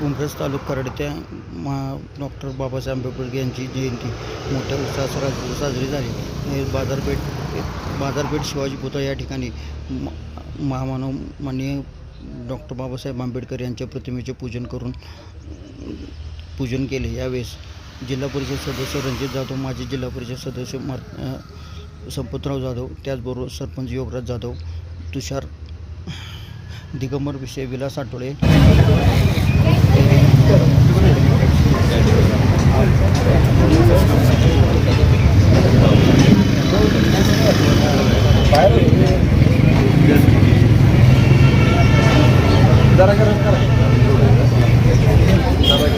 उमरस तालुका Karad doctor Babasaheb Ambedkar यांची जयंती मोठ्या उत्साहात साजरी झाली. बाजारपेठ शिवाजी पुतळा या ठिकाणी महामानव माननीय डॉक्टर बाबासाहेब आंबेडकर यांच्या प्रतिमेचे पूजन केले. यावेळेस जिल्हा परिषद सदस्य रणजित जाधव, माजी जिल्हा परिषद सदस्य संपतराव जाधव, त्याचबरोबर सरपंच योगराज जाधव, तुषार दिगंबर विषय, विलास आठवडे,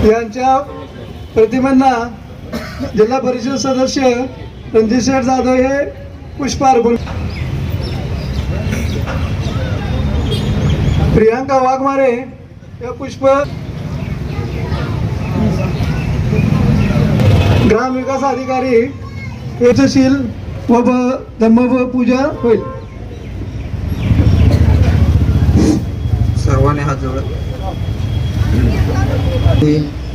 यांच्या प्रतिमांना जिल्हा परिषद सदस्य रणजित जाधव हे पुष्पार्पण. प्रियांका वाघमारे या पुष्प. ग्राम विकास अधिकारी यशशील व धम्म पूजा होईल. सर्वांनी हात जोडत.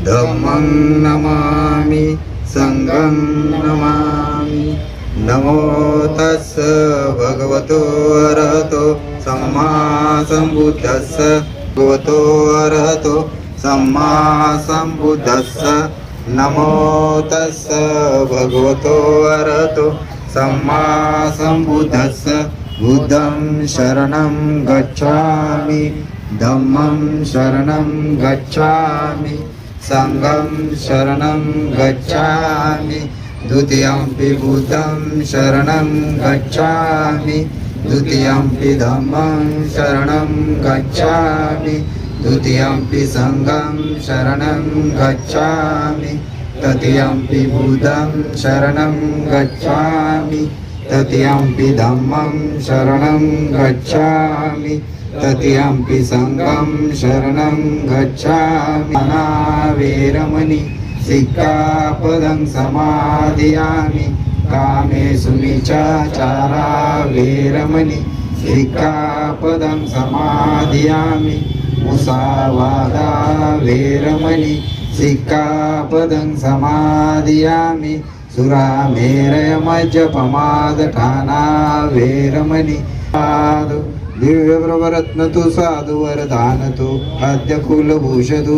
धम्मं नमामि संघं नमामि. नमो तस्स भगवतो अरहतो सम्मा सम्बुद्धस्स. भगवतो अरहतो सम्मा सम्बुद्धस्स. नमो तस्स भगवतो अरहतो सम्मा सम्बुद्धस्स. बुद्धं शरणं गच्छामि, धम्मं शरणं गच्छामि, संघं शरणं गच्छामि. द्वितीयंपि बुद्धं शरणं गच्छामि, द्वितीयंपि धम्मं शरणं गच्छामि, द्वितीयंपि संघं शरणं गच्छामि, तृतीयंपि बुद्धं शरणं गच्छामि, तृतीयंपि धम्मं शरणं गच्छामि, तृतीयंपि संघं शरणं गच्छामि. अनावेरमणि सिक्खापदं समादियामि. कामेषु मिच्छाचारा वेरमणि सिक्खापदं समादियामि. मुसावादा वेरमणि सिक्खापदं समादियामि. सुरामेरय मज्जपमादठाना वेरमणि. दिव्य प्रवरत्न तु साधु वरदान तु अद्य कुलभूषधु.